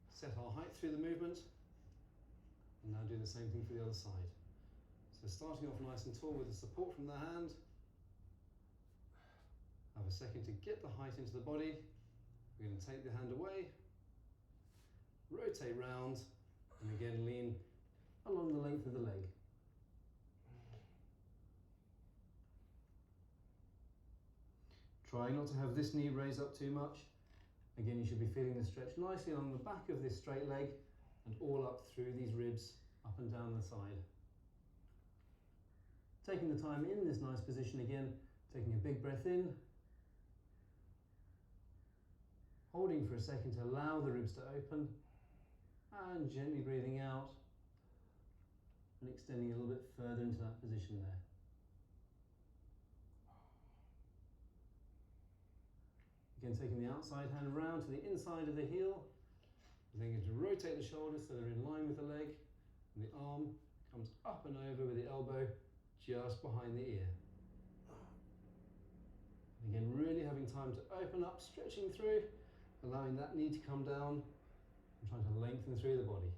S1: set our height through the movement, and now do the same thing for the other side. So starting off nice and tall with the support from the hand, have a second to get the height into the body. We're going to take the hand away, rotate round, and again lean along the length of the leg. Try not to have this knee raise up too much. Again, you should be feeling the stretch nicely along the back of this straight leg and all up through these ribs, up and down the side. Taking the time in this nice position again, taking a big breath in, holding for a second to allow the ribs to open, and gently breathing out and extending a little bit further into that position there. Again, taking the outside hand round to the inside of the heel, and then going to rotate the shoulders so they're in line with the leg, and the arm comes up and over with the elbow just behind the ear. And again, really having time to open up, stretching through, allowing that knee to come down, and trying to lengthen through the body.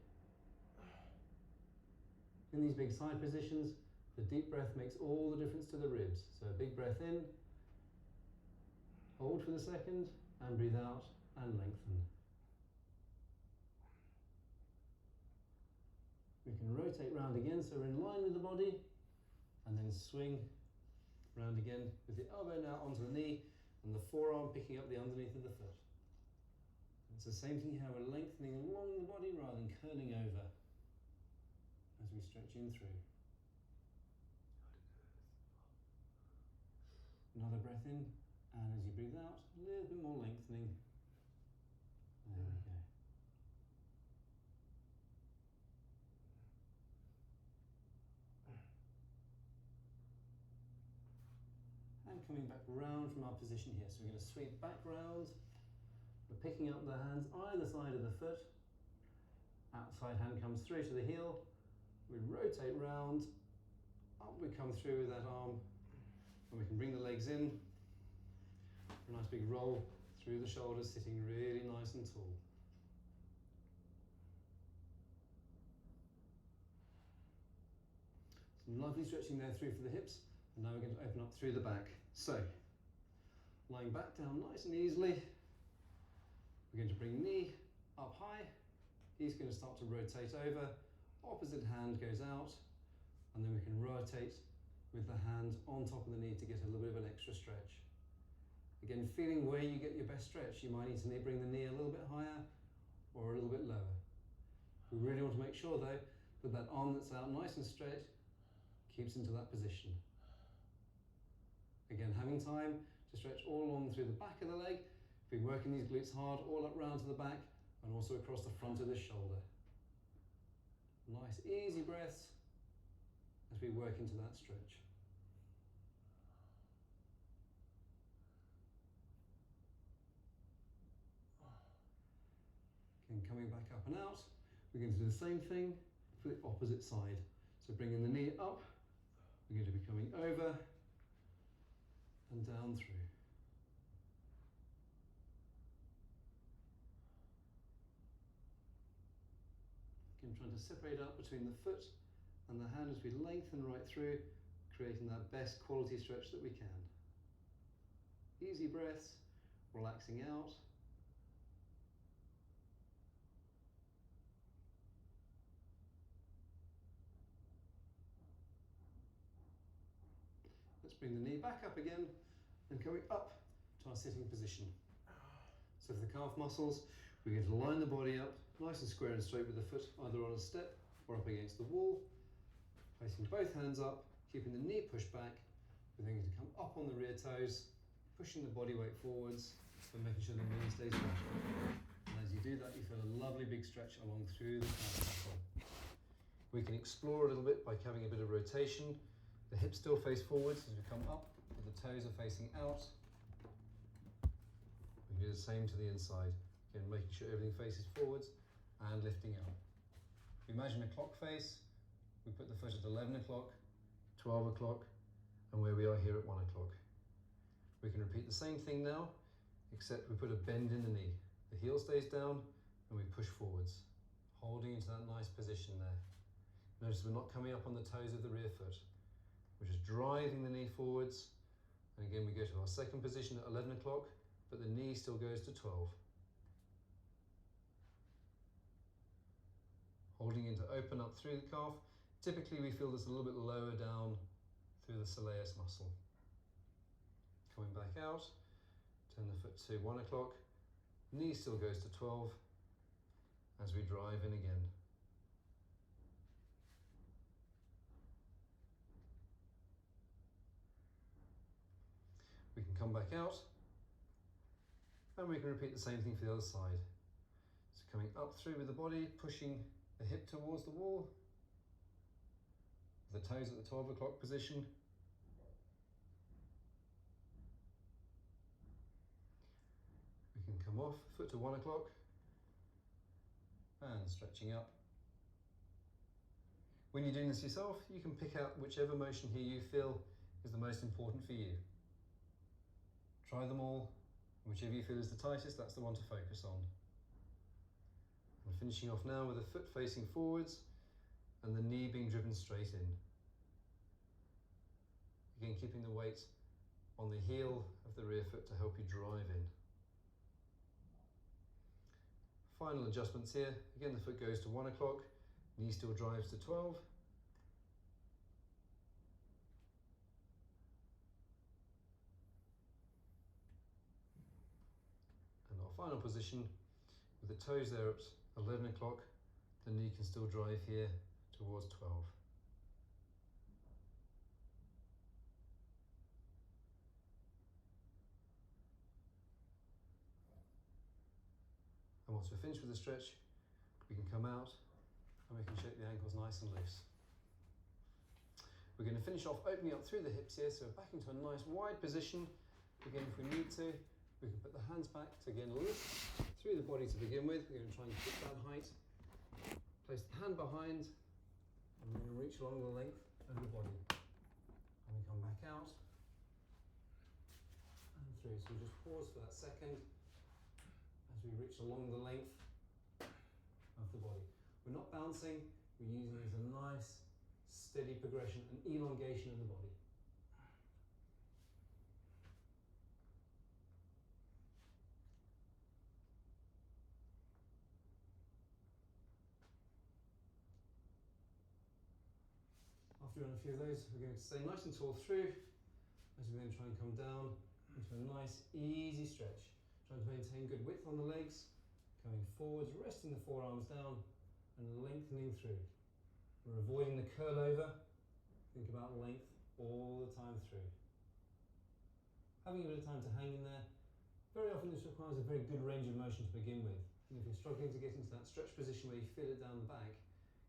S1: In these big side positions, the deep breath makes all the difference to the ribs. So a big breath in, hold for the second, and breathe out and lengthen. We can rotate round again so we're in line with the body, and then swing round again with the elbow now onto the knee and the forearm picking up the underneath of the foot. It's the same thing here, we're lengthening along the body rather than curling over as we stretch in through. Another breath in, and as you breathe out, a little bit more lengthening. There we go. And coming back round from our position here. So we're going to sweep back round. We're picking up the hands either side of the foot. Outside hand comes through to the heel. We rotate round. Up we come through with that arm. And we can bring the legs in. A nice big roll through the shoulders, sitting really nice and tall. Some lovely stretching there through for the hips. And now we're going to open up through the back. So, lying back down nice and easily. We're going to bring knee up high. He's going to start to rotate over. Opposite hand goes out, and then we can rotate with the hand on top of the knee to get a little bit of an extra stretch. Again, feeling where you get your best stretch. You might need to bring the knee a little bit higher or a little bit lower. We really want to make sure though that that arm that's out nice and straight keeps into that position. Again, having time to stretch all along through the back of the leg. Been working these glutes hard all up round to the back and also across the front of the shoulder. Nice easy breaths as we work into that stretch. Again, coming back up and out, we're going to do the same thing for the opposite side. So bringing the knee up, we're going to be coming over and down through. Again, trying to separate out between the foot and the hand as we lengthen right through, creating that best quality stretch that we can. Easy breaths, relaxing out. Let's bring the knee back up again and coming up to our sitting position. So for the calf muscles, we're going to line the body up nice and square and straight with the foot either on a step or up against the wall. Placing both hands up, keeping the knee pushed back. We're then going to come up on the rear toes, pushing the body weight forwards and making sure the knee stays flat. And as you do that, you feel a lovely big stretch along through the calf muscle. We can explore a little bit by having a bit of rotation. The hips still face forwards as we come up, but the toes are facing out. We can do the same to the inside. Again, making sure everything faces forwards and lifting up. If you imagine a clock face, we put the foot at 11 o'clock, 12 o'clock, and where we are here at 1 o'clock. We can repeat the same thing now, except we put a bend in the knee. The heel stays down and we push forwards, holding into that nice position there. Notice we're not coming up on the toes of the rear foot. We're just driving the knee forwards. And again, we go to our second position at 11 o'clock, but the knee still goes to 12. Holding in to open up through the calf. Typically we feel this a little bit lower down through the soleus muscle. Coming back out, turn the foot to 1 o'clock, knee still goes to 12 as we drive in again. We can come back out and we can repeat the same thing for the other side. So coming up through with the body, pushing the hip towards the wall, the toes at the 12 o'clock position. We can come off, foot to 1 o'clock, and stretching up. When you're doing this yourself, you can pick out whichever motion here you feel is the most important for you. Try them all, whichever you feel is the tightest, that's the one to focus on. I'm finishing off now with the foot facing forwards and the knee being driven straight in. Again, keeping the weight on the heel of the rear foot to help you drive in. Final adjustments here. Again, the foot goes to 1 o'clock, knee still drives to 12. And our final position, with the toes there at 11 o'clock, the knee can still drive here towards 12. And once we're finished with the stretch, we can come out and we can shake the ankles nice and loose. We're going to finish off opening up through the hips here, so we're back into a nice wide position. Again, if we need to, we can put the hands back to again lift through the body to begin with. We're going to try and keep that height. Place the hand behind, and we're going to reach along the length of the body. And we come back out and through. So we just pause for that second as we reach along the length of the body. We're not bouncing, we're using it as a nice, steady progression and elongation of the body. after on a few of those. We're going to stay nice and tall through as we then try and come down into a nice easy stretch. Trying to maintain good width on the legs, coming forwards, resting the forearms down and lengthening through. We're avoiding the curl over. Think about length all the time through. Having a bit of time to hang in there. Very often this requires a very good range of motion to begin with. And if you're struggling to get into that stretch position where you feel it down the back,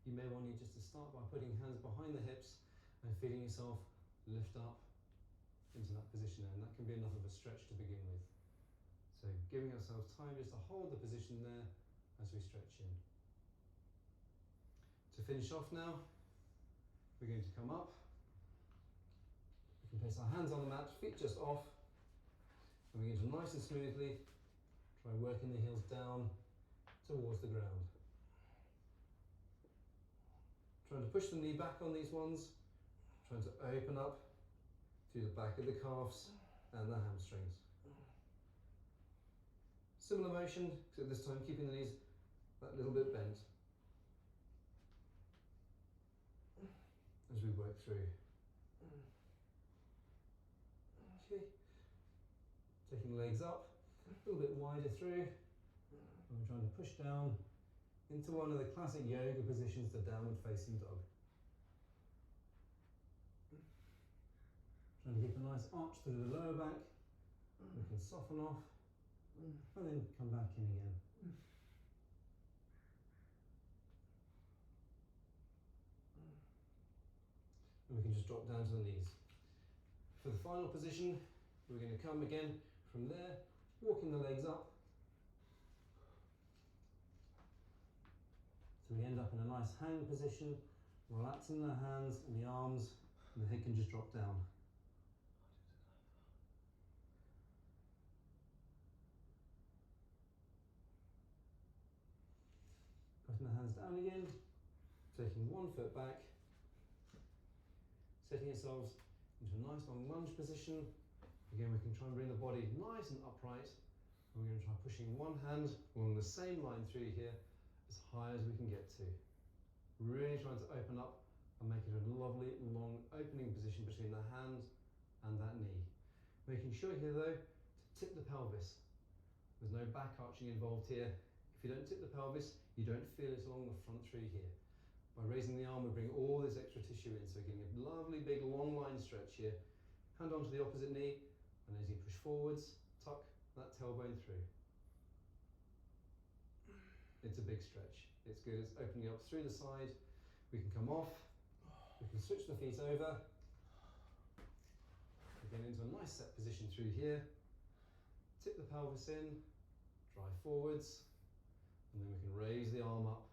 S1: you may want you just to start by putting hands behind the hips and feeling yourself lift up into that position there, and that can be enough of a stretch to begin with. So giving ourselves time just to hold the position there as we stretch in. To finish off now, we're going to come up. We can place our hands on the mat, feet just off, and we're going to nice and smoothly try working the heels down towards the ground. Trying to push the knee back on these ones, trying to open up through the back of the calves and the hamstrings. Similar motion, except this time keeping the knees that little bit bent as we work through. Okay, taking legs up, a little bit wider through, and we're trying to push down into one of the classic yoga positions, the downward facing dog. Trying to keep a nice arch through the lower back. We can soften off and then come back in again. And we can just drop down to the knees. For the final position, we're going to come again from there, walking the legs up. So we end up in a nice hang position, relaxing the hands and the arms, and the head can just drop down. Putting the hands down again, taking one foot back, setting ourselves into a nice long lunge position. Again, we can try and bring the body nice and upright. And we're going to try pushing one hand along the same line through here as high as we can get to. Really trying to open up and make it a lovely long opening position between the hand and that knee. Making sure here though to tip the pelvis. There's no back arching involved here. If you don't tip the pelvis, you don't feel it along the front through here. By raising the arm, we bring all this extra tissue in, so we're getting a lovely big long line stretch here. Hand onto the opposite knee, and as you push forwards, tuck that tailbone through. It's a big stretch. It's good. It's opening up through the side. We can come off. We can switch the feet over. Again, into a nice set position through here. Tip the pelvis in, drive forwards, and then we can raise the arm up.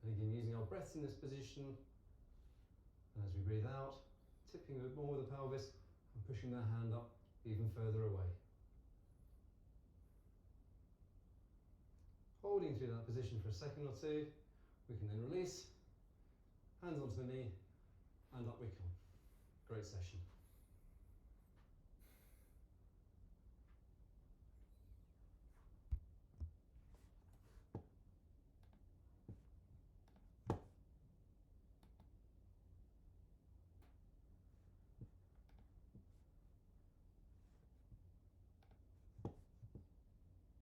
S1: And again, using our breaths in this position, and as we breathe out, tipping a bit more with the pelvis and pushing the hand up even further away. Holding through that position for a second or two, we can then release, hands onto the knee, and up we come. Great session.